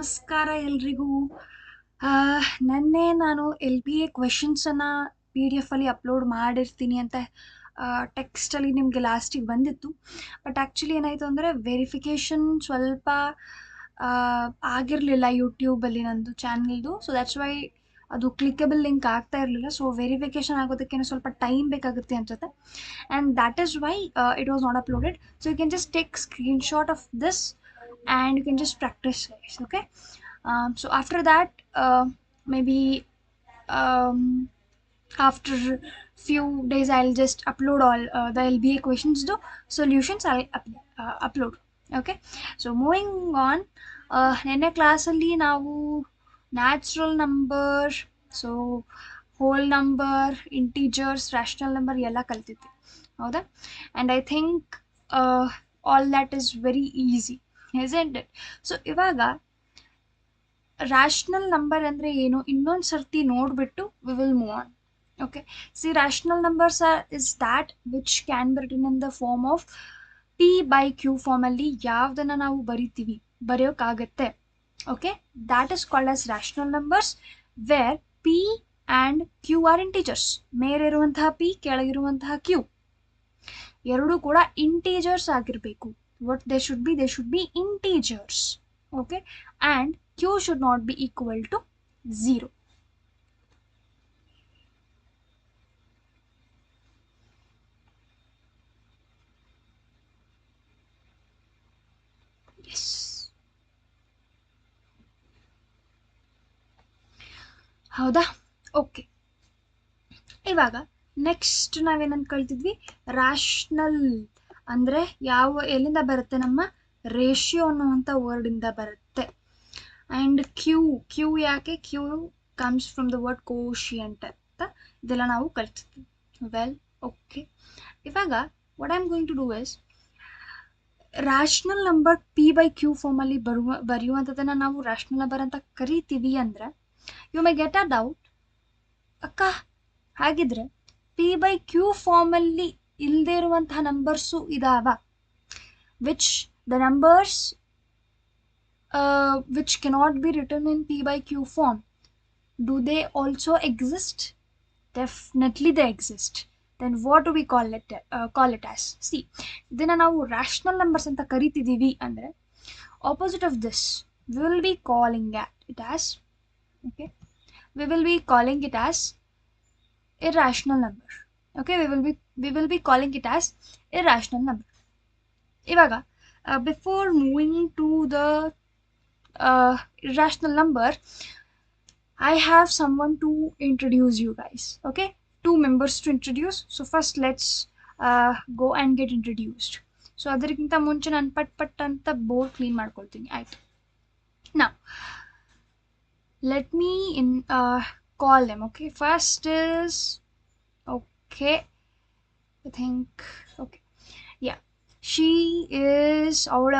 ನಮಸ್ಕಾರ ಎಲ್ರಿಗೂ. ನೆನ್ನೆ ನಾನು LBA ಕ್ವೆಶನ್ಸನ್ನು PDF ಅಲ್ಲಿ ಅಪ್ಲೋಡ್ ಮಾಡಿರ್ತೀನಿ ಅಂತ ಟೆಕ್ಸ್ಟಲ್ಲಿ ನಿಮಗೆ ಲಾಸ್ಟಿಗೆ ಬಂದಿತ್ತು. ಬಟ್ ಆ್ಯಕ್ಚುಲಿ ಏನಾಯಿತು ಅಂದರೆ ವೆರಿಫಿಕೇಷನ್ ಸ್ವಲ್ಪ ಆಗಿರಲಿಲ್ಲ ಯೂಟ್ಯೂಬಲ್ಲಿ ನಂದು ಚಾನಲ್ದು. ಸೊ ದ್ಯಾಟ್ಸ್ ವೈ ಅದು ಕ್ಲಿಕಬಲ್ ಲಿಂಕ್ ಆಗ್ತಾ ಇರಲಿಲ್ಲ. ಸೊ ವೆರಿಫಿಕೇಷನ್ ಆಗೋದಕ್ಕೇನೋ ಸ್ವಲ್ಪ ಟೈಮ್ ಬೇಕಾಗುತ್ತೆ ಅನ್ಸುತ್ತೆ. And that is why it was not uploaded. So you can just take screenshot of this and you can just practice, guys. Okay. So after that, maybe um, after few days I'll just upload all the LBA questions to solutions. I'll upload. Okay. So moving on, nenne class alli navu natural number, so whole number, integers, rational number ಎಲ್ಲ ಕಲ್ತಿದ್ವಿ ಹೌದಾ. and I think all that is very easy, isn't it? So ಇವಾಗ rational number ಅಂದರೆ ಏನು ಇನ್ನೊಂದು ಸರ್ತಿ ನೋಡಿಬಿಟ್ಟು we will move on. Okay, see rational numbers is that which can be written in the form of P/Q ಫಾರ್ಮಲ್ಲಿ ಯಾವುದನ್ನು ನಾವು ಬರೆಯೋಕ್ಕಾಗತ್ತೆ. Okay, that is called as rational numbers where P and Q are integers. ಮೇಲಿರುವಂತಹ P, ಕೆಳಗಿರುವಂತಹ Q ಎರಡೂ ಕೂಡ integers ಆಗಿರಬೇಕು. What they should be integers. Okay, and Q should not be equal to 0. Yes. ಹೌದಾ? ಓಕೆ, ಇವಾಗ next ನಾವೇನಂತ ಕಲ್ತಿದ್ವಿ, rational ಅಂದರೆ ಎಲ್ಲಿಂದ ಬರುತ್ತೆ, ನಮ್ಮ ರೇಷಿಯೋ ಅನ್ನುವಂಥ ವರ್ಡಿಂದ ಬರುತ್ತೆ. ಆ್ಯಂಡ್ ಕ್ಯೂ ಯಾಕೆ, Q comes from the word quotient ಅಂತ ಇದೆಲ್ಲ ನಾವು ಕಲ್ತಿದ್ವಿ. ವೆಲ್, ಓಕೆ, ಇವಾಗ what I am going to do is rational number P/Q ಫಾರ್ಮಲ್ಲಿ ಬರೆಯುವಂಥದ್ದನ್ನು ನಾವು ರ್ಯಾಷನಲ್ ನಂಬರ್ ಅಂತ ಕರಿತೀವಿ ಅಂದರೆ you may get a doubt, ಅಕ್ಕ ಹಾಗಿದ್ರೆ P/Q ಫಾರ್ಮಲ್ಲಿ ಇಲ್ಲದೆ ಇರುವಂತಹ ನಂಬರ್ಸು ಇದಾವ, which the numbers which cannot be written in P/Q form, do they also exist? Definitely they exist. Then what do we call it as? See, ಇದನ್ನ ನಾವು rational numbers ಅಂತ ಕರಿತಿದ್ದೀವಿ ಅಂದರೆ opposite of this we will be calling it as, okay, we will be calling it as irrational number. Okay, we will be calling it as irrational number. ಇವಾಗ before moving to the irrational number, I have someone to introduce you guys. Okay, 2 members to introduce. So first let's go and get introduced. So ಅದಕ್ಕಿಂತ ಮುಂಚೆ ನಾನು ಪಟ್ ಅಂತ board clean ಮಾಡ್ಕೊಳ್ತೀನಿ. ಆಯ್ತು, now let me call them. Okay, first is, okay, I think, okay, yeah, she is ಅವಳ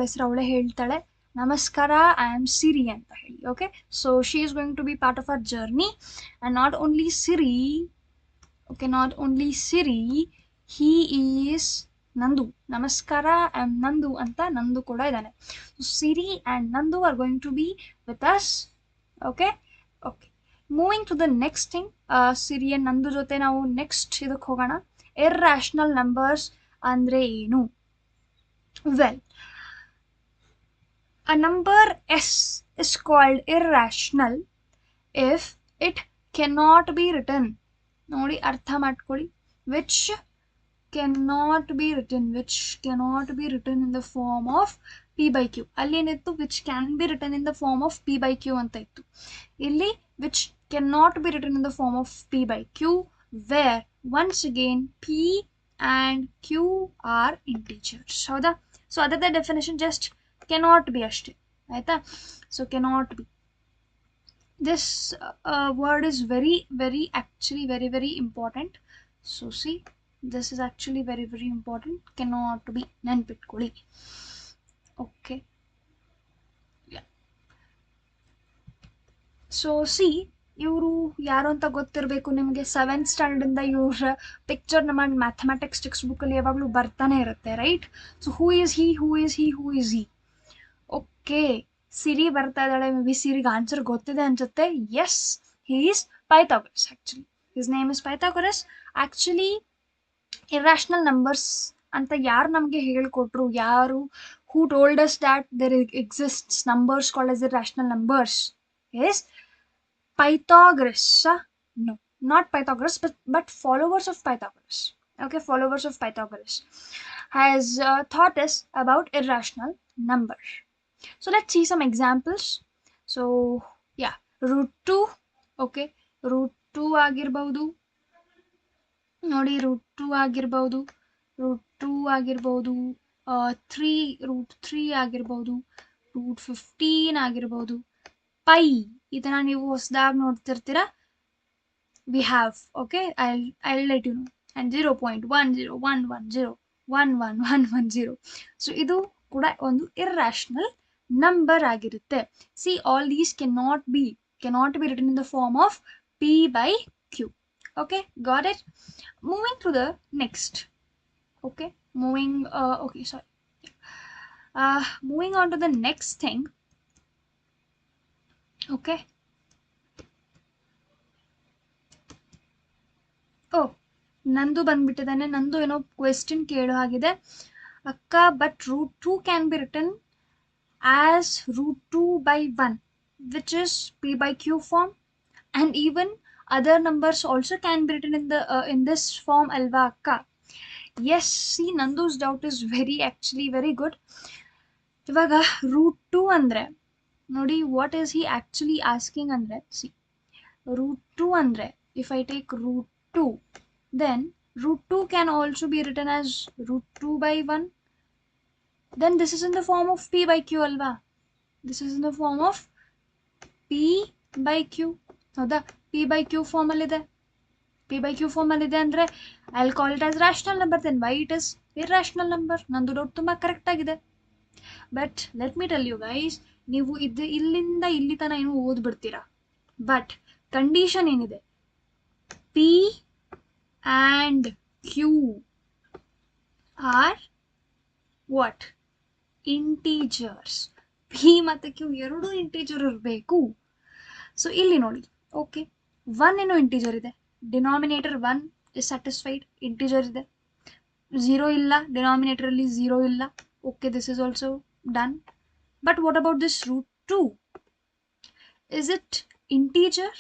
ಹೆಸರು ಅವಳೇ ಹೇಳ್ತಾಳೆ. Namaskara, I am Siri anta heli. Okay, so she is going to be part of our journey. And not only Siri, he is Nandu. Namaskara, I am Nandu anta Nandu kuda idane. So Siri and Nandu are going to be with us. Okay, moving to the next thing, Siri and Nandu jote ನಾವು next ಇದಕ್ಕೆ ಹೋಗೋಣ. Irrational numbers ಅಂದ್ರೆ ಏನು? Well, a number S is called irrational if it cannot be written. ನೋಡಿ, ಅರ್ಥ ಮಾಡ್ಕೊಳ್ಳಿ. which cannot be written in the form of P/Q. ಅಲ್ಲಿ ಏನಿತ್ತು, which can be written in the form of P/Q ಅಂತ ಇತ್ತು. ಇಲ್ಲಿ which cannot be written in the form of P/Q, where once again P and Q are integers. ಹೌದಾ? So ಅದರ definition just cannot be ಅಷ್ಟೇ, ಆಯ್ತಾ? So cannot be, this word is actually very important. So see, this is actually very important. cannot be ನೆನ್ಪಿಟ್ಕೊಳ್ಳಿ. Okay, so C, ಇವರು ಯಾರು ಅಂತ ಗೊತ್ತಿರಬೇಕು ನಿಮಗೆ. 7th ಸ್ಟ್ಯಾಂಡರ್ಡಿಂದ ಇವ್ರ ಪಿಕ್ಚರ್ ನಮ್ಮ ಮ್ಯಾಥಮೆಟಿಕ್ಸ್ ಟೆಕ್ಸ್ಟ್ ಬುಕ್ಕಲ್ಲಿ ಯಾವಾಗಲೂ ಬರ್ತಾನೆ ಇರುತ್ತೆ, right? So who is he? Okay, Siri ಬರ್ತಾ ಇದ್ದಾಳೆ, ಮೇ ಬಿ ಸಿರಿಗೆ ಆನ್ಸರ್ ಗೊತ್ತಿದೆ ಅನ್ಸುತ್ತೆ. Yes, he is Pythagoras. Actually his name is Pythagoras. Actually irrational numbers ಅಂತ ಯಾರು ನಮಗೆ ಹೇಳ್ಕೊಟ್ರು, ಯಾರು who told us that there exists numbers called as irrational numbers is Pythagoras. No, not Pythagoras, but followers of Pythagoras. Okay, followers of Pythagoras has taught us about irrational number. So let's see some examples. So yeah, root 2. Okay, root 2 ಆಗಿರ್ಬಹುದು ನೋಡಿ, root 2 ಆಗಿರ್ಬಹುದು, root 2 ಆಗಿರ್ಬಹುದು, 3 root 3 ಆಗಿರ್ಬಹುದು, root 15 ಆಗಿರ್ಬಹುದು. Pi ಇದನ್ನ ನೀವು ಹೊಸದಾಗಿ ನೋಡ್ತಿರ್ತೀರಾ. We have, okay, I let you know. And 0.10110111110. So ಇದು ಕೂಡ ಒಂದು ಇರ್ರಾಷನಲ್ ನಂಬರ್ ಆಗಿರುತ್ತೆ. See, all these cannot be written in the form of p by q. Okay, got it? Moving to the next. Okay, moving on to the next thing. Okay. ನಂದು ಬಂದ್ಬಿಟ್ಟಿದ್ದಾನೆ. ನಂದು ಏನೋ question ಕೇಳೋ ಹಾಗಿದೆ. ಅಕ್ಕ, but root 2 can be written as root 2 by 1, which is p by q form, and even other numbers also can be written in this form alva akka. Yes, see, Nandu's doubt is actually very good. ಇವಾಗ root 2 ಅಂದ್ರೆ ನೋಡಿ, what is he actually asking ಅಂದ್ರೆ, see, root 2 ಅಂದ್ರೆ if I take root 2, then root 2 can also be written as root 2 by 1. Then this is in the form of p by q alva. This is in the form of p by q. ಹೌದಾ? p by q form ಅಲ್ಲಿ ಇದೆ. p by q form ಅಲ್ಲಿ ಇದೆ ಅಂದ್ರೆ I will call it as rational number. Then why it is irrational number? ನಂದು doubt ತುಂಬಾ correct ಆಗಿದೆ. But let me tell you guys, ನೀವು ಇಲ್ಲಿಂದ ಇಲ್ಲಿ ತನಕ ಏನು ಓದ್ಬಿಡ್ತೀರಾ, ಬಟ್ ಕಂಡೀಷನ್ ಏನಿದೆ, p and q are what? Integers. p ಮತ್ತೆ q ಎರಡು ಇಂಟೀಜರ್ ಇರಬೇಕು. ಸೊ ಇಲ್ಲಿ ನೋಡಿ, ಓಕೆ, 1 ಏನೋ ಇಂಟೀಜರ್ ಇದೆ, ಡಿನಾಮಿನೇಟರ್ 1 ಇಸ್ ಸ್ಯಾಟಿಸ್ಫೈಡ್, ಇಂಟೀಜರ್ ಇದೆ. 0 ಇಲ್ಲ, ಡಿನಾಮಿನೇಟರ್ ಅಲ್ಲಿ 0 ಇಲ್ಲ. Okay, this is also done. But what about this root 2? Is it integer?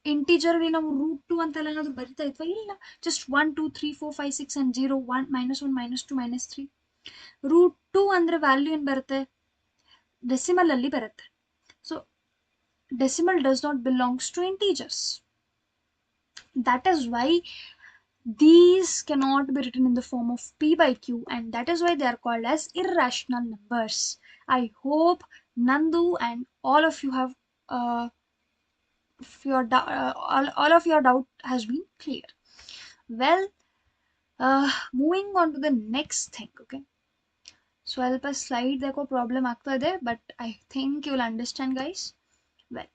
Integer ಅಲ್ಲಿ ನಾವು ರೂಟ್ 2 ಅಂತೆಲ್ಲ ಏನಾದ್ರು ಬರಿತಾ ಇದ್ವಾ? ಇಲ್ಲ, ಜಸ್ಟ್ 1 2 3 4 5 6 and 0 1 -1 -2 -3. ರೂಟ್ 2 ಅಂದ್ರೆ ವ್ಯಾಲ್ಯೂ ಏನು ಬರುತ್ತೆ? ಡೆಸಿಮಲ್ ಅಲ್ಲಿ ಬರುತ್ತೆ. So decimal does not belongs to integers. That is why these cannot be written in the form of p by q, and that is why they are called as irrational numbers. I hope Nandu and all of you have all of your doubt has been clear. Well, moving on to the next thing. Okay, ಸ್ವಲ್ಪ slide ಯಾಕೋ problem ಆಗ್ತಾ ಇದೆ, but I think you will understand guys. Well,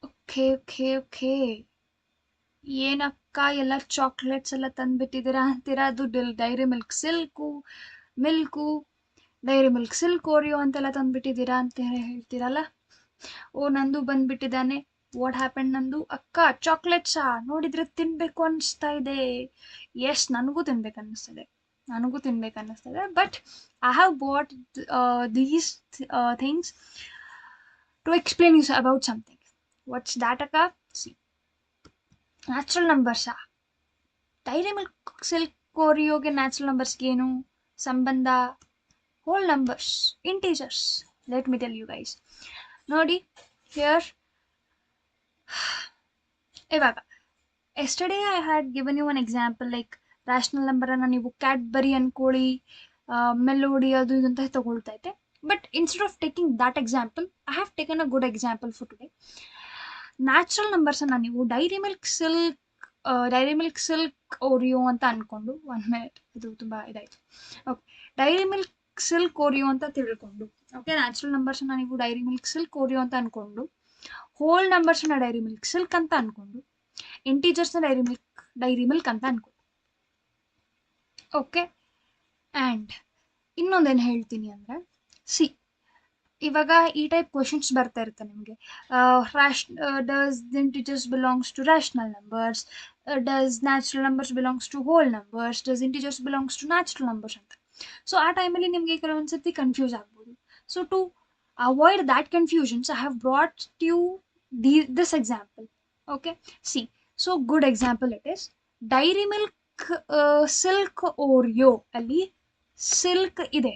okay, ಏನಕ್ಕ ಎಲ್ಲ chocolates ಎಲ್ಲ ತಂದ್ಬಿಟ್ಟಿದ್ದೀರಾ ಅಂತೀರಾ? ಅದು dairy Milk Silk Oreo ಅಂತೆಲ್ಲ ತಂದ್ಬಿಟ್ಟಿದ್ದೀರಾ ಅಂತ ಹೇಳ್ತೀರಲ್ಲ. ಓ, ನಂದು ಬಂದ್ಬಿಟ್ಟಿದ್ದಾನೆ. ವಾಟ್ ಹ್ಯಾಪನ್ ನಂದು? ಅಕ್ಕ, ಚಾಕ್ಲೇಟ್ಸಾ? ನೋಡಿದ್ರೆ ತಿನ್ಬೇಕು ಅನಿಸ್ತಾ ಇದೆ. ಎಸ್, ನನಗೂ ತಿನ್ಬೇಕು ಅನ್ನಿಸ್ತದೆ. But I have bought these things to explain you about something. What's that, akka? See, natural numbers. Dairy milk silk oreo ge natural numbers ge ಏನು ಸಂಬಂಧ? whole numbers, integers. Let me tell you guys. ನೋಡಿ, here ಇವಾಗ yesterday I had given you an example, like rational number ಅನ್ನ ನೀವು Cadbury ಅನ್ಕೊಳ್ಳಿ, melody ಅದು ಇದಂತ ತಗೊಳ್ತಾ ಇದ್ದೆ. But instead of taking that example, I have taken a good example for today. Natural numbers ಅನ್ನ ನೀವು ಡೈರಿ ಮಿಲ್ಕ್ ಸಿಲ್ಕ್ ಓರಿಯೋ ಅಂತ ಅನ್ಕೊಂಡು, 1 minute, ಇದು ತುಂಬಾ ಇದಾಯ್ತು. Okay, dairy Milk Silk Oreo ಅಂತ ತಿಳ್ಕೊಂಡು, ಓಕೆ, ನ್ಯಾಚುರಲ್ ನಂಬರ್ಸ್ ಅನ್ನ ನೀವು ಡೈರಿ ಮಿಲ್ಕ್ ಸಿಲ್ಕ್ ಓರಿಯೋ ಅಂತ ಅನ್ಕೊಂಡು, ಹೋಲ್ ನಂಬರ್ಸ್ ನ ಡೈರಿ ಮಿಲ್ಕ್ ಸಿಲ್ಕ್ ಅಂತ ಅನ್ಕೊಂಡು, ಇಂಟೀಜರ್ಸ್ ನ ಡೈರಿ ಮಿಲ್ಕ್ ಅಂತ ಅನ್ಕೊಂಡು. ಓಕೆ, ಅಂಡ್ ಇನ್ನೊಂದೇನು ಹೇಳ್ತೀನಿ ಅಂದ್ರೆ, ಸಿ, ಇವಾಗ ಈ ಟೈಪ್ ಕ್ವಶನ್ಸ್ ಬರ್ತಾ ಇರುತ್ತೆ ನಿಮಗೆ. Does integers belongs to rational numbers, does natural numbers belongs to whole numbers, does integers belongs to natural numbers ಅಂತ. ಸೊ ಆ ಟೈಮಲ್ಲಿ ನಿಮಗೆ ಕೆಲವೊಂದ್ಸತಿ ಕನ್ಫ್ಯೂಸ್ ಆಗ್ಬೋದು. So to avoid that confusions I have brought you this example. Okay, see, so good example it is. Dairy milk silk oreo ಅಲ್ಲಿ silk ಇದೆ,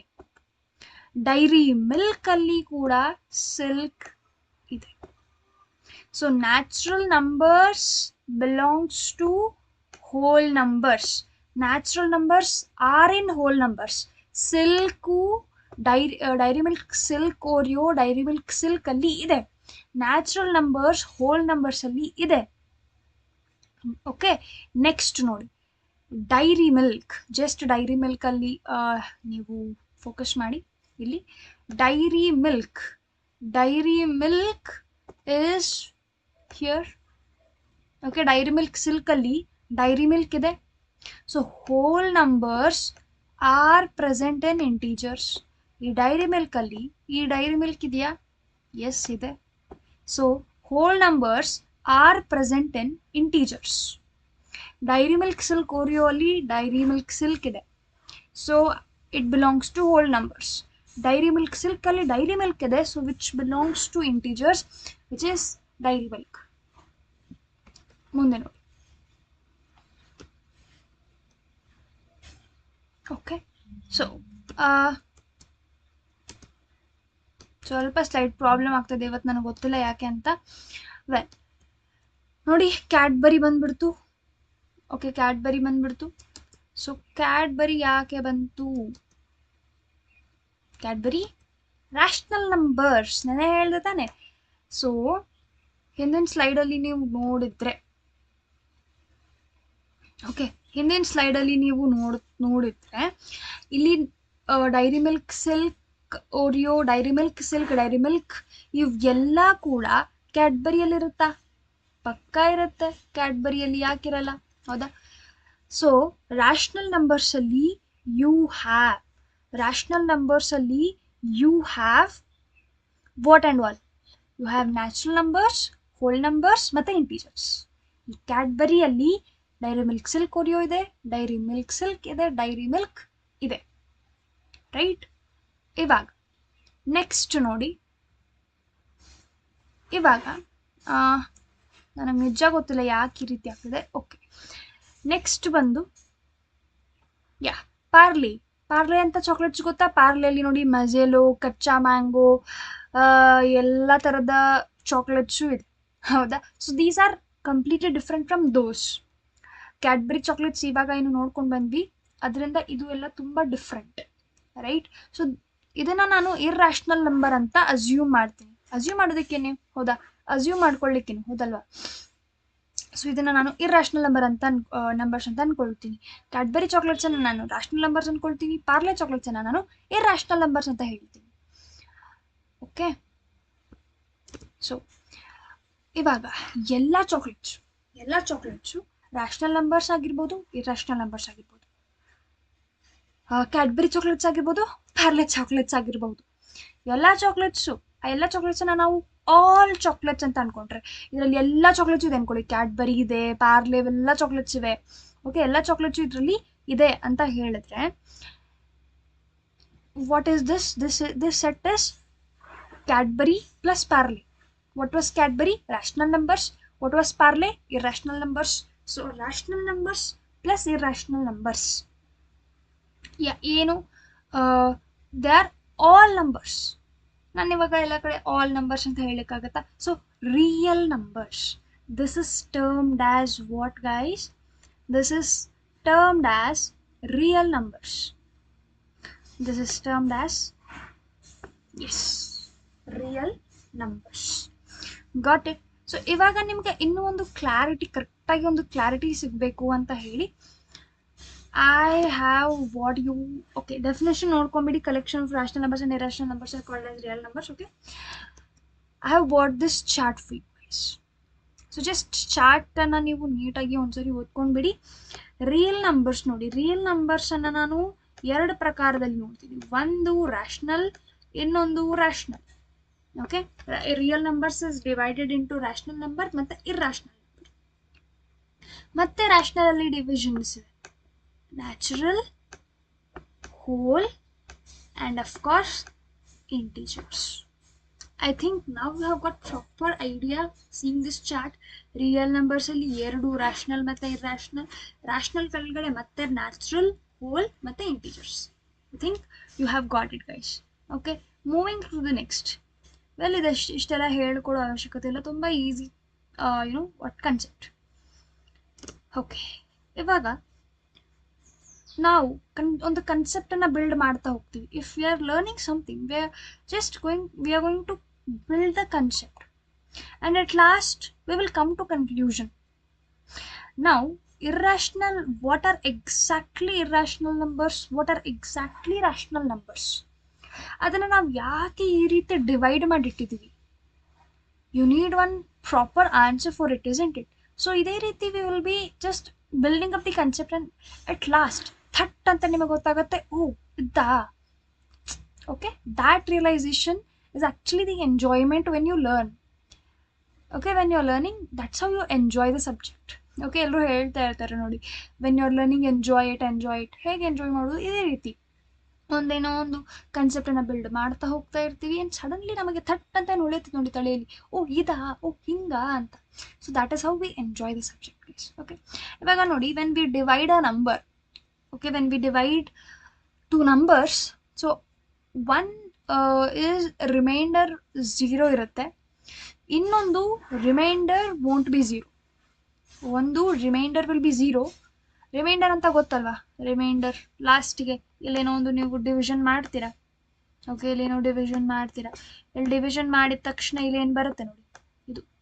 Dairy Milk ಅಲ್ಲಿ ಕೂಡ ಸಿಲ್ಕ್ ಇದೆ. So natural numbers belongs to whole numbers, natural numbers are in hole numbers. Silk dairy Milk Silk Oreo Dairy Milk Silk ಅಲ್ಲಿ ಇದೆ, natural numbers whole numbers ಅಲ್ಲಿ ಇದೆ. Okay, next ನೋಡಿ dairy milk, just dairy Milk ಅಲ್ಲಿ ನೀವು focus ಮಾಡಿ. ಇಲ್ಲಿ Dairy milk is here. Okay, dairy Milk Silk ಅಲ್ಲಿ ಡೈರಿ ಮಿಲ್ಕ್ ಇದೆ. So whole numbers are present in integers. ಈ ಡೈರಿ ಮಿಲ್ಕ್ ಅಲ್ಲಿ ಈ ಡೈರಿ ಮಿಲ್ಕ್ ಇದೆಯಾ? ಎಸ್ ಇದೆ. So whole numbers are present in integers. Dairy Milk Silk Oreo ಅಲ್ಲಿ Dairy Milk Silk ಇದೆ, so it belongs to whole numbers. Dairy Milk Silk ಅಲ್ಲಿ Dairy Milk ಇದೆ, so which belongs to integers, which is Dairy Milk. ಮುಂದೆ ನೋಡಿ. Okay, so ಸ್ವಲ್ಪ slide problem ಆಗ್ತದೆ ಇವತ್ತು, ನನಗೆ ಗೊತ್ತಿಲ್ಲ ಯಾಕೆ ಅಂತ. ವೆಲ್ ನೋಡಿ, ಕ್ಯಾಡ್ಬರಿ ಬಂದ್ಬಿಡ್ತು. ಓಕೆ, ಕ್ಯಾಡ್ಬರಿ ಬಂದ್ಬಿಡ್ತು. ಸೊ ಕ್ಯಾಡ್ಬರಿ ಯಾಕೆ ಬಂತು? ಕ್ಯಾಡ್ಬರಿ ರ್ಯಾಷನಲ್ ನಂಬರ್ಸ್, ನಾನೇ ಹೇಳ್ದೆ ತಾನೆ. ಸೊ ಹಿಂದಿನ ಸ್ಲೈಡಲ್ಲಿ ನೀವು ನೋಡಿದ್ರೆ, ಓಕೆ, ಹಿಂದಿನ ಸ್ಲೈಡಲ್ಲಿ ನೀವು ನೋಡಿದ್ರೆ ಇಲ್ಲಿ Dairy Milk Silk Oreo, Dairy Milk Silk, Dairy Milk ಇವೆಲ್ಲ ಕೂಡ ಕ್ಯಾಡ್ಬರಿಯಲ್ಲಿರುತ್ತಾ? ಪಕ್ಕ ಇರುತ್ತೆ ಕ್ಯಾಡ್ಬರಿಯಲ್ಲಿ, ಯಾಕಿರಲ್ಲ? ಹೌದಾ? ಸೊ ರ್ಯಾಷನಲ್ ನಂಬರ್ಸ್ ಅಲ್ಲಿ you have what and all? You have natural numbers, whole numbers ಮತ್ತೆ ಇಂಟೀಜರ್ಸ್. ಈ ಕ್ಯಾಡ್ಬರಿಯಲ್ಲಿ ಡೈರಿ ಮಿಲ್ಕ್ ಸಿಲ್ಕ್ ಓರಿಯೋ ಇದೆ, ಡೈರಿ ಮಿಲ್ಕ್ ಸಿಲ್ಕ್ ಇದೆ, ಡೈರಿ ಮಿಲ್ಕ್ ಇದೆ, ರೈಟ್? ಇವಾಗ ನೆಕ್ಸ್ಟ್ ನೋಡಿ, ಇವಾಗ ನನಗೆ ನಿಜ ಗೊತ್ತಿಲ್ಲ ಯಾಕೆ ಈ ರೀತಿ ಆಗ್ತದೆ. ಓಕೆ, ನೆಕ್ಸ್ಟ್ ಬಂದು ಪಾರ್ಲೆ ಅಂತ ಚಾಕ್ಲೇಟ್ಸ್ ಗೊತ್ತಾ? ಪಾರ್ಲೆಯಲ್ಲಿ ನೋಡಿ ಮಜೆಲೋ, ಕಚ್ಚಾ ಮ್ಯಾಂಗೋ, ಎಲ್ಲ ಥರದ ಚಾಕ್ಲೇಟ್ಸು ಇದೆ, ಹೌದಾ? So these are completely different from those. Cadbury chocolates ಇವಾಗ ಏನು ನೋಡ್ಕೊಂಡು ಬಂದ್ವಿ, ಅದರಿಂದ ಇದು ಎಲ್ಲ ತುಂಬ ಡಿಫ್ರೆಂಟ್, ರೈಟ್? ಸೊ ಇದನ್ನು ನಾನು ಇರ್ರ್ಯಾಷನಲ್ ನಂಬರ್ ಅಂತ ಅಸ್ಯೂಮ್ ಮಾಡ್ತೀನಿ. ಅಸ್ಯೂಮ್ ಮಾಡೋದಕ್ಕೇನೆ, ಹೌದಾ? ಅಸ್ಯೂಮ್ ಮಾಡ್ಕೊಳ್ಳಿಕ್ಕೇನೆ, ಹೌದಲ್ವಾ? ಸೊ ಇದನ್ನು ನಾನು ಇರ್ರ್ಯಾಷನಲ್ ನಂಬರ್ಸ್ ಅಂತ ಅನ್ಕೊಳ್ತೀನಿ. ಕ್ಯಾಡ್ಬರಿ ಚಾಕ್ಲೇಟ್ಸನ್ನು ನಾನು ರ್ಯಾಷನಲ್ ನಂಬರ್ಸ್ ಅನ್ಕೊಳ್ತೀನಿ, ಪಾರ್ಲೆ ಚಾಕ್ಲೇಟ್ಸನ್ನು ನಾನು ಇರ್ರ್ಯಾಷನಲ್ ನಂಬರ್ಸ್ ಅಂತ ಹೇಳ್ತೀನಿ. ಓಕೆ, ಸೊ ಇವಾಗ ಎಲ್ಲ ಚಾಕ್ಲೇಟ್ಸು ರ್ಯಾಷನಲ್ ನಂಬರ್ಸ್ ಆಗಿರ್ಬೋದು, ಇರ್ರ್ಯಾಷನಲ್ ನಂಬರ್ಸ್ ಆಗಿರ್ಬೋದು. ಕ್ಯಾಡ್ಬರಿ ಚಾಕ್ಲೇಟ್ಸ್ ಆಗಿರ್ಬೋದು, ಪಾರ್ಲೆ ಚಾಕ್ಲೇಟ್ಸ್ ಆಗಿರ್ಬೋದು. ಎಲ್ಲ ಚಾಕ್ಲೇಟ್ಸನ್ನು ನಾವು ಆಲ್ ಚಾಕ್ಲೇಟ್ಸ್ ಅಂತ ಅನ್ಕೊಂಡ್ರೆ, ಇದರಲ್ಲಿ ಎಲ್ಲ ಚಾಕ್ಲೇಟ್ಸ್ ಇದೆ ಅನ್ಕೊಳ್ಳಿ. ಕ್ಯಾಡ್ಬರಿ ಇದೆ, ಪಾರ್ಲೆ, ಎಲ್ಲ ಚಾಕ್ಲೇಟ್ಸ್ ಇವೆ. ಓಕೆ, ಎಲ್ಲ ಚಾಕ್ಲೇಟ್ಸು ಇದರಲ್ಲಿ ಇದೆ ಅಂತ ಹೇಳಿದ್ರೆ, what is this set is Cadbury plus Parle. What was Cadbury? Rational numbers. What was Parle? Irrational numbers. So rational numbers plus irrational numbers ಏನು? They are all numbers. ನಾನು ಇವಾಗ ಎಲ್ಲ ಕಡೆ ಆಲ್ ನಂಬರ್ಸ್ ಅಂತ ಹೇಳಕ್ಕಾಗತ್ತಾ? So real numbers. This is termed as what guys? This is termed as real numbers. This is termed as real numbers. Got it? So ಇವಾಗ ನಿಮ್ಗೆ ಇನ್ನೂ ಒಂದು ಕ್ಲಾರಿಟಿ, ಕರೆಕ್ಟಾಗಿ ಒಂದು ಕ್ಲಾರಿಟಿ ಸಿಗಬೇಕು ಅಂತ ಹೇಳಿ I have what you, okay, definition ನೋಡ್ಕೊಂಬಿಡಿ. collection of rational numbers and irrational numbers are called as real numbers. Okay, I have bought this chart for you guys. So just chart ಅನ್ನ ನೀವು ನೀಟಾಗಿ ಒಂದ್ಸರಿ ಓದ್ಕೊಂಡ್ಬಿಡಿ. Real numbers ನೋಡಿ, real numbers ಅನ್ನ ನಾನು ಎರಡು ಪ್ರಕಾರದಲ್ಲಿ ನೋಡ್ತೀನಿ. ಒಂದು ರ್ಯಾಷನಲ್, ಇನ್ನೊಂದು rational. Okay, real numbers is divided into rational number ಮತ್ತೆ irrational number. ಮತ್ತೆ rational ಅಲ್ಲಿ divisions ಇದೆ, natural, whole, and of course integers. I think now we have got proper idea seeing this chart. Real numbers ಅಲ್ಲಿ ಎರಡು rational ಮತ್ತೆ irrational, rational ಕೆಳಗಡೆ ಮತ್ತೆ natural, whole ಮತ್ತೆ integers. I think you have got it guys. Okay, moving to the next. Well ಇಷ್ಟೆಲ್ಲ ಹೇಳ್ಕೊಡೋ ಅವಶ್ಯಕತೆ ಇಲ್ಲ, ತುಂಬ ಈಸಿ ವಾಟ್ ಕನ್ಸೆಪ್ಟ್. ಓಕೆ, ಇವಾಗ ನಾವು ಒಂದು ಕನ್ಸೆಪ್ಟನ್ನು ಬಿಲ್ಡ್ ಮಾಡ್ತಾ ಹೋಗ್ತೀವಿ. If we are learning something, we are going to build the concept and at last we will come to conclusion. ನಾವು irrational, what are exactly irrational numbers, what are exactly rational numbers, ಅದನ್ನು ನಾವು ಯಾಕೆ ಈ ರೀತಿ divide ಮಾಡಿಟ್ಟಿದ್ದೀವಿ? You need one proper answer for it, isn't it? So ಇದೇ ರೀತಿ we will be just building up the concept and at last that ಅಂತ ನಿಮಗೆ ಗೊತ್ತಾಗುತ್ತೆ, ಓ ಇದ್ದಾ. Okay, that realisation is actually the enjoyment when you learn. Okay, when you are learning, that's how you enjoy the subject. Okay, ಎಲ್ಲರೂ ಹೇಳ್ತಾ ಇರ್ತಾರೆ ನೋಡಿ, when you are learning enjoy it. ಹೇಗೆ ಎಂಜಾಯ್ ಮಾಡೋದು? ಇದೇ ರೀತಿ ಒಂದೇನೋ ಒಂದು ಕನ್ಸೆಪ್ಟನ್ನು ಬಿಲ್ಡ್ ಮಾಡ್ತಾ ಹೋಗ್ತಾ ಇರ್ತೀವಿ ಆ್ಯಂಡ್ ಸಡನ್ಲಿ ನಮಗೆ ಥಟ್ ಅಂತ ಉಳಿಯುತ್ತೆ ನೋಡಿ ತಲೆಯಲ್ಲಿ, ಓ ಇದಾ, ಓ ಹಿಂಗಾ ಅಂತ. So that is how we enjoy the subject guys. Okay, ಇವಾಗ ನೋಡಿ, when we divide a number, okay, when we divide two numbers, so one is remainder 0 ಇರುತ್ತೆ, ಇನ್ನೊಂದು ರಿಮೈಂಡರ್ ವೋಂಟ್ ಬಿ 0. ಒಂದು ರಿಮೈಂಡರ್ ವಿಲ್ ಬಿ 0. ರಿಮೈಂಡರ್ ಅಂತ ಗೊತ್ತಲ್ವಾ? Reminder ಲಾಸ್ಟಿಗೆ ಇಲ್ಲೇನೋ ಒಂದು ನೀವು ಡಿವಿಷನ್ ಮಾಡ್ತೀರಾ. ಓಕೆ, ಇಲ್ಲೇನೋ ಡಿವಿಷನ್ ಮಾಡ್ತೀರಾ, ಇಲ್ಲಿ ಡಿವಿಷನ್ ಮಾಡಿದ ತಕ್ಷಣ ಇಲ್ಲೇನು ಬರುತ್ತೆ ನೋಡಿ,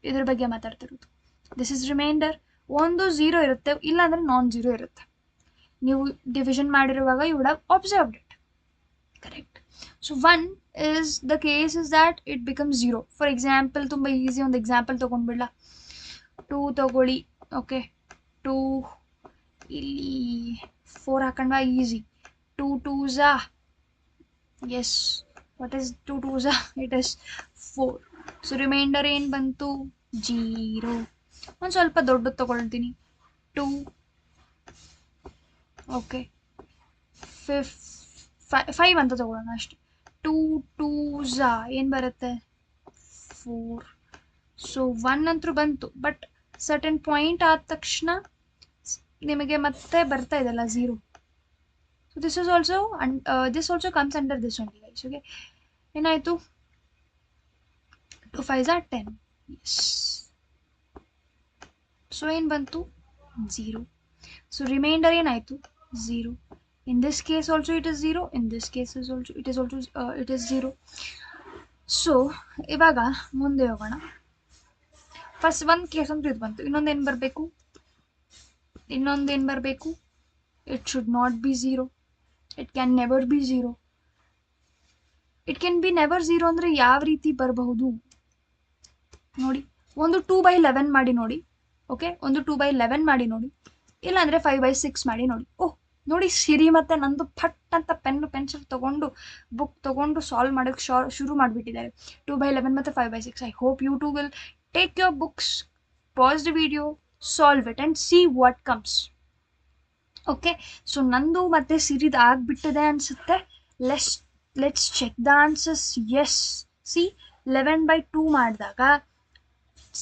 ಇದ್ರ ಬಗ್ಗೆ ಮಾತಾಡ್ತಿರೋದು. This is remainder. ಒಂದು 0 ಇರುತ್ತೆ, ಇಲ್ಲಾಂದರೆ ನಾನ್ 0 ಇರುತ್ತೆ. ನೀವು ಡಿವಿಷನ್ ಮಾಡಿರುವಾಗ you would have observed it, correct? So one is the case is that it becomes 0. For example, ತುಂಬ ಈಸಿ ಒಂದು ಎಕ್ಸಾಂಪಲ್ ತೊಗೊಂಡ್ಬಿಡ್ಲಾ? 2 ತಗೊಳ್ಳಿ. ಓಕೆ, 2 ಇಲ್ಲಿ 4 ಹಾಕೊಂಡ್ವಾ, easy. 2 2s, yes, what is 2 2s? It is 4. So remainder ಏನು ಬಂತು? 0. ಒಂದು ಸ್ವಲ್ಪ ದೊಡ್ಡದು ತಗೊಳ್ತೀನಿ, 2. ಓಕೆ, 5 ಅಂತ ತಗೊಳ್ಳೋಣ ಅಷ್ಟೆ. 2 2s ಏನು ಬರುತ್ತೆ? 4. ಸೊ 1 ಅಂತೂ ಬಂತು, ಬಟ್ ಸರ್ಟನ್ ಪಾಯಿಂಟ್ ಆದ ತಕ್ಷಣ ನಿಮಗೆ ಮತ್ತೆ ಬರ್ತಾ ಇದೆಲ್ಲ 0. So this also comes under this only guys. Okay, ಏನಾಯಿತು? 2 5s 10. ಎಸ್. ಸೊ ಏನು ಬಂತು? 0. ಸೊ ರಿಮೈಂಡರ್ ಏನಾಯಿತು? 0. In this case also it is 0. In this case it is 0. So ಇವಾಗ ಮುಂದೆ ಹೋಗೋಣ. ಫಸ್ಟ್ ಒಂದು ಕೇಸ್ ಅಂತೂ ಇದು ಬಂತು. ಇನ್ನೊಂದೇನು ಬರಬೇಕು? It should not be 0. It can never be 0. It can be never 0 ಅಂದರೆ ಯಾವ ರೀತಿ ಬರಬಹುದು ನೋಡಿ? ಒಂದು 2/11 ಮಾಡಿ ನೋಡಿ. ಓಕೆ, ಒಂದು 2/11 ಮಾಡಿ ನೋಡಿ, ಇಲ್ಲಾಂದರೆ 5/6 ಮಾಡಿ ನೋಡಿ. ಓಹ್ ನೋಡಿ, ಸಿರಿ ಮತ್ತು ನಂದು ಫಟ್ ಅಂತ ಪೆನ್ಸಿಲ್ ತೊಗೊಂಡು ಬುಕ್ ತೊಗೊಂಡು ಸಾಲ್ವ್ ಮಾಡೋಕ್ಕೆ ಶುರು ಮಾಡಿಬಿಟ್ಟಿದ್ದಾರೆ. 2/11 ಮತ್ತು 5/6. I hope you too will take your books, pause the video, solve it and see what comes. Okay, so ನಂದು ಮತ್ತೆ ಸಿರಿದು ಆಗಿಬಿಟ್ಟಿದೆ ಅನಿಸುತ್ತೆ. Let's check the answers. Yes, see 11/2 ಮಾಡಿದಾಗ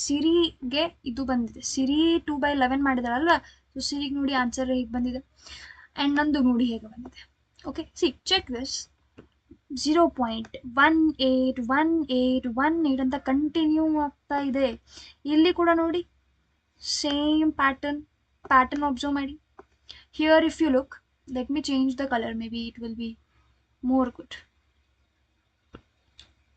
ಸಿರಿಗೆ ಇದು ಬಂದಿದೆ. ಸಿರಿ 2/11 ಮಾಡಿದಾಳಲ್ವ, ಸೊ ಸಿರಿಗೆ ನೋಡಿ ಆನ್ಸರ್ ಹೇಗೆ ಬಂದಿದೆ ಆ್ಯಂಡ್ ನಂದು ನೋಡಿ ಹೇಗೆ ಬಂದಿದೆ. Okay, C check this. 0.181818 ಅಂತ ಕಂಟಿನ್ಯೂ ಆಗ್ತಾ ಇದೆ. ಇಲ್ಲಿ ಕೂಡ ನೋಡಿ ಸೇಮ್ ಪ್ಯಾಟರ್ನ್ ಅಬ್ಸರ್ವ್ ಮಾಡಿ. Here if you look, let me change the color, maybe it will be more good.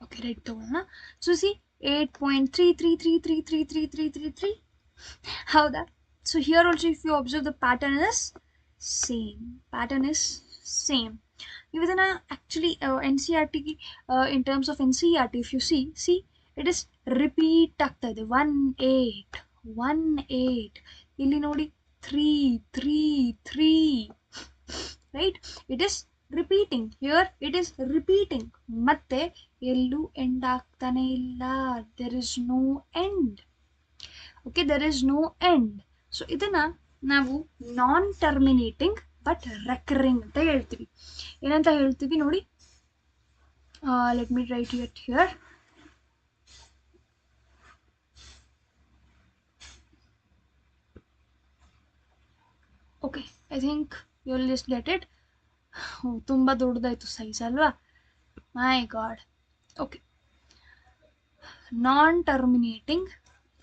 Okay, right ತಗೊಳ್ಳೋಣ. So see 8.33333333. How that? So here also if you observe, the pattern is same. Even actually NCERT in terms of NCERT, if you see it is repeat ಆಗ್ತಾ ಇದೆ. 18 ಇಲ್ಲಿ ನೋಡಿ 3 3 3, right? It is repeating, here it is repeating. ಮತ್ತೆ ಎಲ್ಲೂ end ಆಗ್ತಾನೆ ಇಲ್ಲ, there is no end. Okay, there is no end. So ಇದನ್ನ ನಾವು ನಾನ್ ಟರ್ಮಿನೇಟಿಂಗ್ ಬಟ್ ರೆಕರಿಂಗ್ ಅಂತ ಹೇಳ್ತೀವಿ. ಏನಂತ ಹೇಳ್ತೀವಿ ನೋಡಿ, let me write it here. Okay, I think you will just get it. ತುಂಬ ದೊಡ್ಡದಾಯ್ತು ಸೈಜ್ ಅಲ್ವಾ, my God. Okay, non terminating.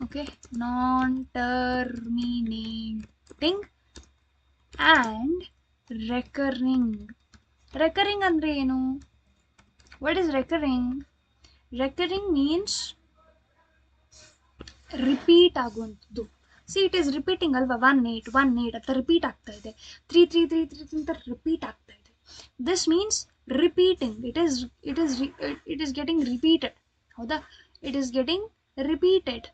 Okay, non terminating and recurring. Recurring ಅಂದರೆ ಏನು? What is recurring? Recurring means repeat ಆಗುವಂಥದ್ದು. See it is repeating ಅಲ್ವಾ, 1 8 ಅಂತ repeat ಆಗ್ತಾ ಇದೆ, 3 ಅಂತ ರಿಪೀಟ್ ಆಗ್ತಾ ಇದೆ. This means repeating. It is getting repeated. ಹೌದಾ, it is getting repeated.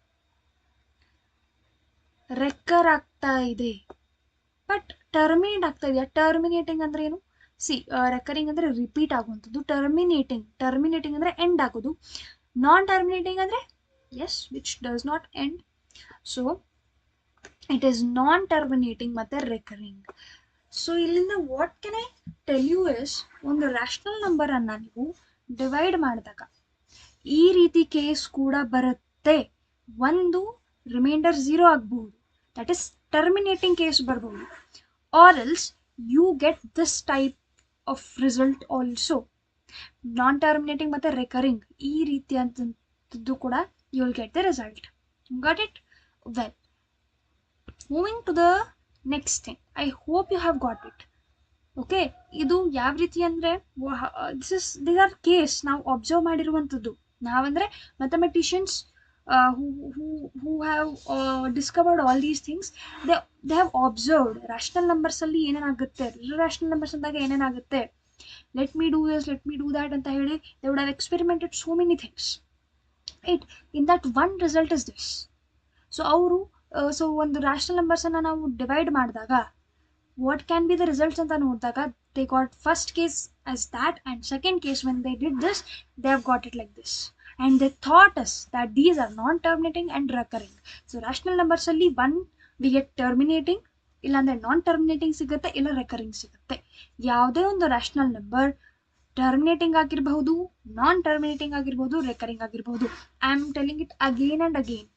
Recur ಆಗ್ತಾ ಇದೆ ಬಟ್ ಟರ್ಮಿನೇಟ್ ಆಗ್ತಾ ಇದೆಯಾ? ಟರ್ಮಿನೇಟಿಂಗ್ ಅಂದ್ರೆ ಏನು? ಸಿ, ರೆಕರಿಂಗ್ ಅಂದ್ರೆ ರಿಪೀಟ್ ಆಗುವಂಥದ್ದು. ಟರ್ಮಿನೇಟಿಂಗ್ ಅಂದ್ರೆ ಎಂಡ್ ಆಗೋದು. ನಾನ್ ಟರ್ಮಿನೇಟಿಂಗ್ ಅಂದ್ರೆ yes, which does not end. So it is non terminating ಮತ್ತೆ ರೆಕರಿಂಗ್. ಸೊ ಇಲ್ಲಿಂದ what can I tell you is, ಒಂದು ರ್ಯಾಷನಲ್ ನಂಬರ್ ಅನ್ನ ನೀವು ಡಿವೈಡ್ ಮಾಡಿದಾಗ ಈ ರೀತಿ ಕೇಸ್ ಕೂಡ ಬರುತ್ತೆ. ಒಂದು ರಿಮೈಂಡರ್ 0 ಆಗಬಹುದು, ದಟ್ ಇಸ್ ಟರ್ಮಿನೇಟಿಂಗ್ ಕೇಸ್ ಬರಬಹುದು. Or else you get this type of result also. Non terminating ಮತ್ತೆ ರೆಕರಿಂಗ್ ಈ ರೀತಿಯಾದಂಥದ್ದು ಕೂಡ you will get the result. Got it? Well, moving to the next thing. I hope you have got it. Okay, ಇದು ಯಾವ ರೀತಿ ಅಂದರೆ, this are case ನಾವು observe ಮಾಡಿರುವಂಥದ್ದು. ನಾವಂದರೆ mathematicians who have discovered all these things, they have observed rational numbers ಅಲ್ಲಿ ಏನೇನಾಗುತ್ತೆ, irrational numbers ಅಂದಾಗ ಏನೇನಾಗುತ್ತೆ, let me do this, let me do that ಅಂತ ಹೇಳಿ they would have experimented so many things. In that one result is this. So ಅವರು ಒಂದು rational ನಂಬರ್ಸನ್ನು ನಾವು divide ಮಾಡಿದಾಗ what can be the results ಅಂತ ನೋಡಿದಾಗ they got first case as that, and second case when they did this they have got it like this, and they taught us that these are non-terminating and recurring. So rational numbers ಅಲ್ಲಿ one we get terminating, ಇಲ್ಲಾಂದ್ರೆ ನಾನ್ terminating ಸಿಗುತ್ತೆ, ಇಲ್ಲ recurring ಸಿಗುತ್ತೆ. ಯಾವುದೇ ಒಂದು rational number terminating ಆಗಿರಬಹುದು, ನಾನ್ terminating ಆಗಿರಬಹುದು, recurring ಆಗಿರಬಹುದು. I am telling it again and again.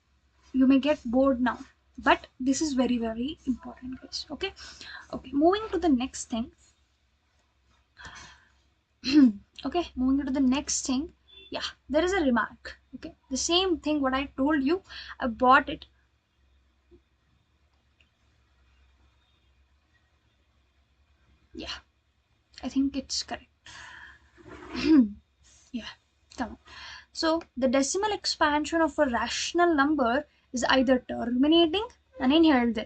You may get bored now, but this is very very important, guys. Okay, moving to the next thing. Okay, moving to the next thing. Yeah, there is a remark. Okay, the same thing what I told you, I bought it. Yeah, I think it's correct. Yeah, come on. So the decimal expansion of a rational number is either terminating, ನಾನೇನು ಹೇಳಿದೆ,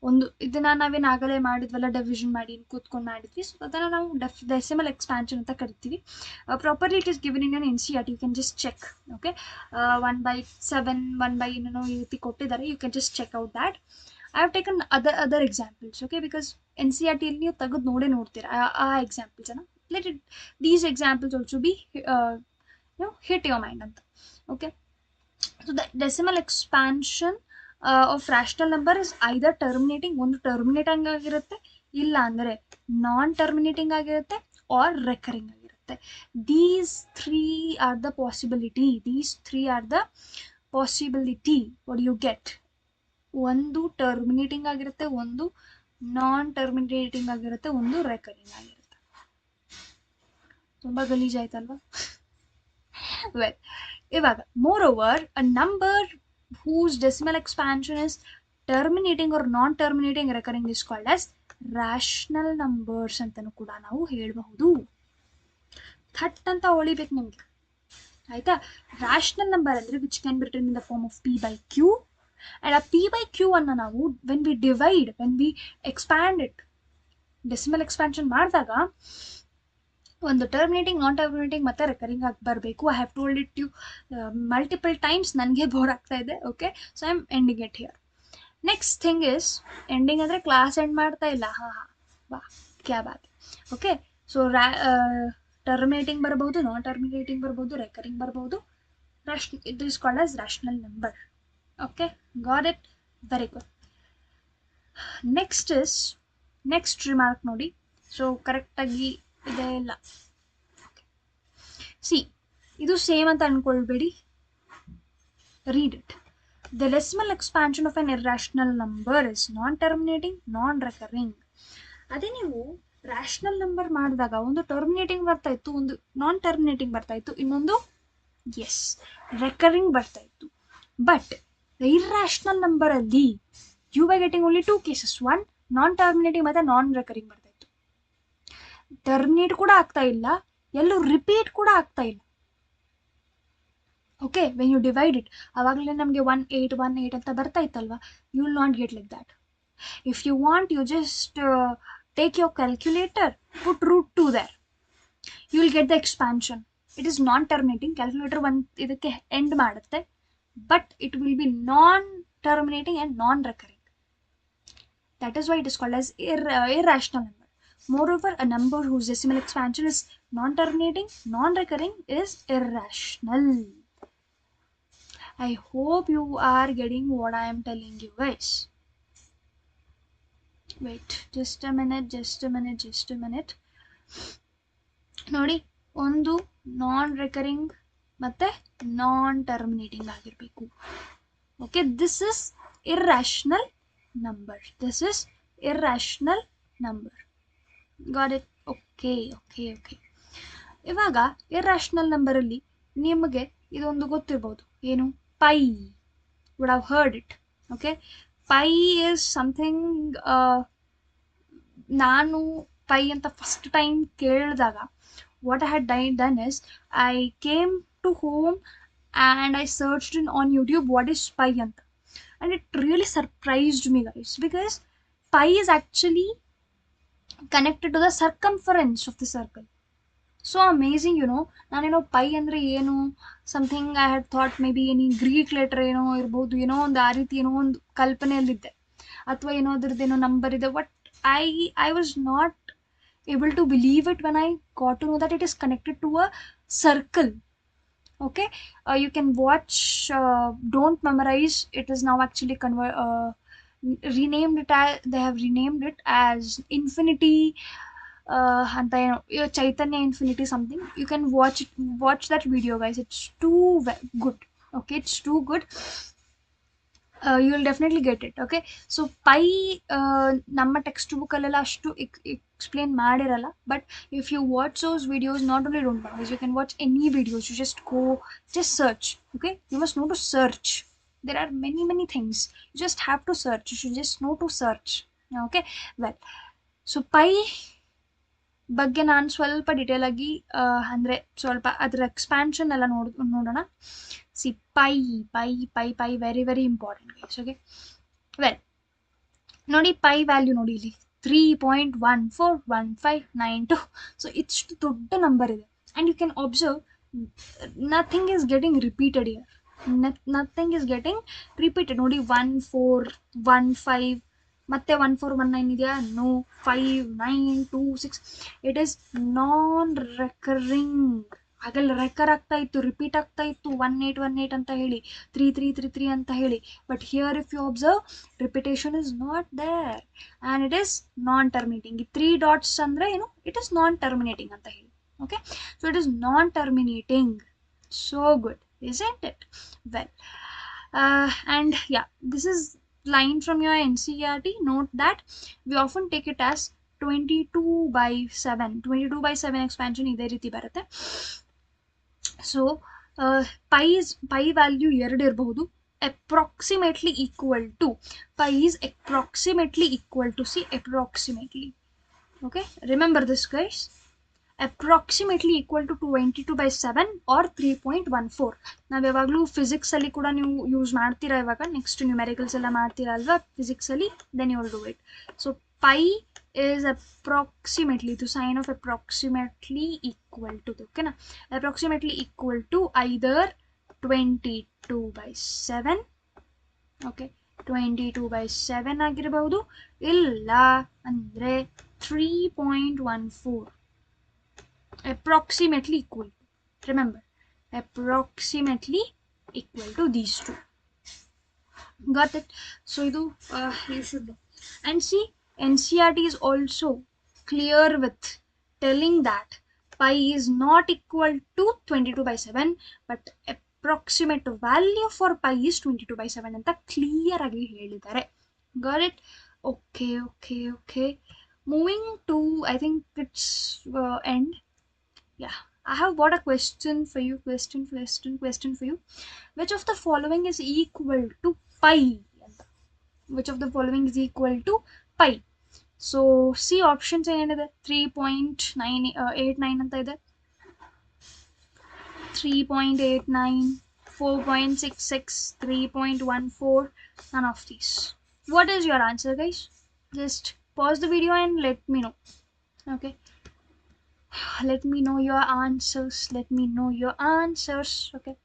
ಒಂದು ಇದನ್ನ ನಾವೇನಾಗಲೇ ಮಾಡಿದ್ವಲ್ಲ, division ಮಾಡಿ ಕೂತ್ಕೊಂಡು ಮಾಡಿದ್ವಿ. So ಅದನ್ನು ನಾವು decimal expansion ಅಂತ ಕರಿತೀವಿ. Properly it is given in an NCERT, you can just check. Okay, 1/7 1 ಈ ರೀತಿ ಕೊಟ್ಟಿದ್ದಾರೆ, you can just check out that. I have taken other examples. Okay, because NCERTಯಲ್ಲಿ ನೀವು ತೆಗೆದು ನೋಡ್ತೀರಾ ಆ ಎಕ್ಸಾಂಪಲ್ಸನ್ನು. Let it these examples also be hit your mind ಅಂತ. Okay, so the decimal expansion of rational number is either terminating, ಒಂದು terminating ಆಗಿರುತ್ತೆ, ಇಲ್ಲ ಅಂದರೆ ನಾನ್ ಟರ್ಮಿನೇಟಿಂಗ್ ಆಗಿರುತ್ತೆ, ಆರ್ ರೆಕರಿಂಗ್ ಆಗಿರುತ್ತೆ. These three are the possibility. What do you get? ಒಂದು terminating ಆಗಿರುತ್ತೆ, ಒಂದು ನಾನ್ ಟರ್ಮಿನೇಟಿಂಗ್ ಆಗಿರುತ್ತೆ, ಒಂದು ರೆಕರಿಂಗ್ ಆಗಿರುತ್ತೆ. ತುಂಬ ಗಲೀಜಾಯ್ತಲ್ವಾ? Well, ಇವಾಗ moreover a number whose decimal expansion is terminating or non-terminating recurring is called as rational numbers ಅಂತಲೂ ಕೂಡ ನಾವು ಹೇಳಬಹುದು. ಥಟ್ ಅಂತ ಹೊಳಿಬೇಕು ನಿಮಗೆ, ಆಯ್ತಾ? rational number ಅಂದರೆ which can be written in the form of p/q, and a p/q ಅನ್ನು ನಾವು when we expand it, decimal expansion ಮಾಡಿದಾಗ ಒಂದು ಟರ್ಮಿನೇಟಿಂಗ್, ನಾನ್ ಟರ್ಮಿನೇಟಿಂಗ್ ಮತ್ತೆ ರೆಕರಿಂಗ್ ಆಗಿ ಬರಬೇಕು. I have told it you multiple times, ನನಗೆ bore ಆಗ್ತಾ ಇದೆ. Okay, so I am ending it here. Next thing is, ending ಅಂದರೆ ಕ್ಲಾಸ್ ಎಂಡ್ ಮಾಡ್ತಾ ಇಲ್ಲ. ಬಾ ಕ್ಯಾ ಬಾತ್. ಓಕೆ, ಸೊ ಟರ್ಮಿನೇಟಿಂಗ್ ಬರಬಹುದು, ನಾನ್ ಟರ್ಮಿನೇಟಿಂಗ್ ಬರಬಹುದು, ರೆಕರಿಂಗ್ ಬರಬಹುದು. It is called as rational number. Okay, got it? Very good. Next remark ನೋಡಿ. ಸೊ ಕರೆಕ್ಟಾಗಿ ಇದೆ ಇಲ್ಲ. ಸಿ, ಇದು ಸೇಮ್ ಅಂತ ಅನ್ಕೊಳ್ಬೇಡಿ. Read it. The decimal expansion of an irrational number is non-terminating, non-recurring. ಅದೇ ನೀವು ರ್ಯಾಷನಲ್ ನಂಬರ್ ಮಾಡಿದಾಗ ಒಂದು ಟರ್ಮಿನೇಟಿಂಗ್ ಬರ್ತಾ ಇತ್ತು, ಒಂದು ನಾನ್ ಟರ್ಮಿನೇಟಿಂಗ್ ಬರ್ತಾ ಇತ್ತು, ಇನ್ನೊಂದು ರೆಕರಿಂಗ್ ಬರ್ತಾ ಇತ್ತು. ಬಟ್ ಇರ್ರಾಷನಲ್ ನಂಬರ್ ಅಲ್ಲಿ you by getting only 2 cases. One non terminating ಮತ್ತೆ ನಾನ್ ರೆಕರಿಂಗ್ ಬರ್ತಾ ಇತ್ತು. ಟರ್ಮಿನೇಟ್ ಕೂಡ ಆಗ್ತಾ ಇಲ್ಲ, ಎಲ್ಲೂ ರಿಪೀಟ್ ಕೂಡ ಆಗ್ತಾ ಇಲ್ಲ. Okay, when you divide it, ಅವಾಗಲೇ ನಮಗೆ 1 8 ಅಂತ ಬರ್ತಾ ಇತ್ತಲ್ವಾ. You will not get like that. If you want, you just take your calculator, put root 2 there. You will get the expansion. It is non-terminating. Calculator one ಇದಕ್ಕೆ end ಮಾಡುತ್ತೆ, but it will be non-terminating and non-recurring. That is why it is called as irrational number. Moreover, a number whose decimal expansion is non-terminating, non-recurring is irrational. I hope you are getting what I am telling you, guys. Wait, just a minute. ನೋಡಿ, ಒಂದು non recurring ಮತ್ತೆ non terminating ಆಗಿರಬೇಕು. Okay, this is irrational number. Got it? Okay. ಇವಾಗ irrational ನಂಬರಲ್ಲಿ ನಿಮಗೆ ಇದೊಂದು ಗೊತ್ತಿರ್ಬೋದು, ಏನು? Pi. Would have heard it. Okay, pi is something. ನಾನು ಪೈ ಅಂತ ಫಸ್ಟ್ ಟೈಮ್ ಕೇಳಿದಾಗ what I had done is I came to home and I searched on YouTube what is pi anta, and it really surprised me, guys, because pi is actually connected to the circumference of the circle. So amazing, ನಾನೇನೋ pi ಅಂದರೆ ಏನು, something I had thought may be any Greek letter ಏನೋ ಇರ್ಬೋದು, ಏನೋ ಒಂದು ಆ ರೀತಿ ಏನೋ ಒಂದು ಕಲ್ಪನೆಯಲ್ಲಿದ್ದೆ, ಅಥವಾ ಏನೋ ಅದ್ರದ್ದೇನೋ ನಂಬರ್ ಇದೆ. But I was not able to believe it when I got to know that it is connected to a circle. Okay, you can watch, don't memorize, it is now actually renamed it as, they have renamed it as infinity, and Chaitanya Infinity something. You can watch that video, guys. It's too good. Okay, it's too good. You will definitely get it. Okay, so pi ನಮ್ಮ text book ಅಲ್ಲೆಲ್ಲ ಅಷ್ಟು explain ಮಾಡಿರಲ್ಲ, but if you watch those videos, not only don't memorize, you can watch any videos. You just search. Okay, you must know to search. There are many things. You just have to search. You should just know to search. Okay, well, so pi ಬಗ್ಗೆ ನಾನು ಸ್ವಲ್ಪ detail ಆಗಿ ಅಂದರೆ ಸ್ವಲ್ಪ ಅದರ expansion ಎಲ್ಲ ನೋಡೋಣ. See, pi very very important, guys. Okay, well, ನೋಡಿ, ಪೈ ವ್ಯಾಲ್ಯೂ ನೋಡಿ ಇಲ್ಲಿ 3.141592. ಸೊ ಇಷ್ಟು ದೊಡ್ಡ ನಂಬರ್ ಇದೆ, and you can observe nothing is getting repeated here. ನೋಡಿ, 1415 ಮತ್ತೆ 1419 ಇದೆಯಾ? No. 5926. It is non recurring. ಆಗಲ್ಲ ರೆಕರ್ ಆಗ್ತಾ ಇತ್ತು, ರಿಪೀಟ್ ಆಗ್ತಾ ಇತ್ತು, 1818 ಅಂತ ಹೇಳಿ, 3333 ಅಂತ ಹೇಳಿ. But here if you observe, repetition is not there and it is non terminating. ಈ 3 dots ಅಂದರೆ ಏನು? ಇಟ್ ಈಸ್ ನಾನ್ ಟರ್ಮಿನೇಟಿಂಗ್ ಅಂತ ಹೇಳಿ. Okay, so it is non terminating. So good, isn't it? Well, and yeah, this is line from your NCERT. Note that we often take it as 22/7 expansion ಇದೇ ರೀತಿ ಬರುತ್ತೆ. So pi value 2 ಇರಬಹುದು. approximately equal to, pi is approximately equal to, see, approximately. Okay, remember this, guys. approximately equal to 22/7 or 3.14. ನಾವು ಯಾವಾಗಲೂ ಫಿಸಿಕ್ಸಲ್ಲಿ ಕೂಡ ನೀವು use ಮಾಡ್ತೀರಾ. ಇವಾಗ ನೆಕ್ಸ್ಟ್ ನ್ಯೂಮೆರಿಕಲ್ಸ್ ಎಲ್ಲ ಮಾಡ್ತೀರಾ ಅಲ್ವಾ ಫಿಸಿಕ್ಸಲ್ಲಿ, then you will do it. So pi is approximately, the sign of approximately equal to, ಓಕೆನಾ? approximately equal to either 22/7, okay, 22/7 ಆಗಿರಬಹುದು, ಇಲ್ಲ ಅಂದರೆ 3.14. approximately equal. Remember, approximately equal to these two. Got it? So you should know. And see, NCRT is also clear with telling that pi is not equal to 22/7, but approximate value for pi is 22/7 ಅಂತ clear ಆಗಿ ಹೇಳಿದ್ದಾರೆ. Got it? Okay. Moving to, I think it's end. Yeah, I have got a question for you. Question for you. Which of the following is equal to pi? Which of the following is equal to pi? So see options ಏನಿದೆ 3.989 ಅಂತ ಇದೆ, 3.89, 4.66, 3.14. None of these. What is your answer, guys? Just pause the video and let me know. Okay, let me know your answers. Okay,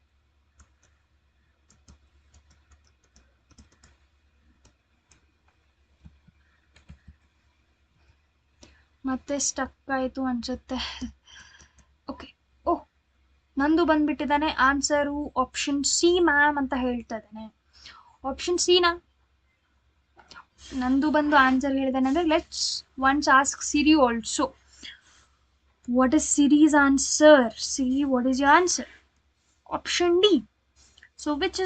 ಮತ್ತೆ stuck ಆಯಿತು ಅನ್ಸುತ್ತೆ. Okay, oh ನಂದು ಬಂದ್ಬಿಟ್ಟಿದ್ದಾನೆ answer option C ma'am ಅಂತ ಹೇಳ್ತಾ ಇದ್ದಾನೆ. ಆಪ್ಷನ್ ಸಿನಾ? ನಂದು ಬಂದು ಆನ್ಸರ್ ಹೇಳಿದ್ದಾನೆ ಅಂದರೆ let's once ask Siri also. What is Siri's answer? Siri, what is your answer? Option D. So which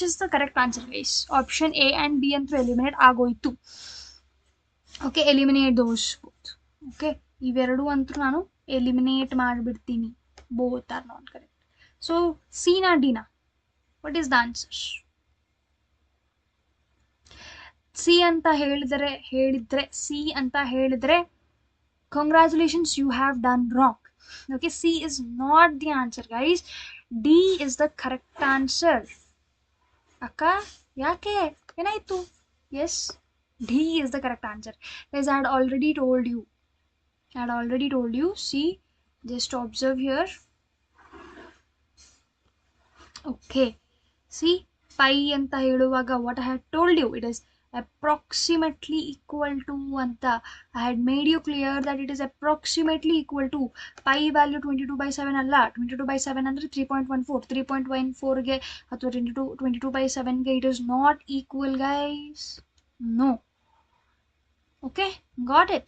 is the correct answer guys? Option A and B ಅಂತೂ ಎಲಿಮಿನೇಟ್ ಆಗೋಯ್ತು. Okay, eliminate those both. Okay, ಇವೆರಡು ಅಂತೂ ನಾನು eliminate ಮಾಡಿಬಿಡ್ತೀನಿ. Both are not correct. So ಸಿನಾ ಡಿನಾ? What is the answer? C ಅಂತ ಹೇಳಿದ್ರೆ congratulations, you have done wrong. Okay, C is not the answer guys. D is the correct answer. Akka yake enaitu? Yes, D is the correct answer guys. I had already told you. See, just observe here. Okay, see, pi anta heluvaga what I had told you, it is approximately equal to anta. I had made you clear that it is approximately equal to pi value 22/7 alla. 22/7 andre 3.14. 3.14 ge ಅಥವಾ 22/7 ge it is not equal guys. No. Okay, got it?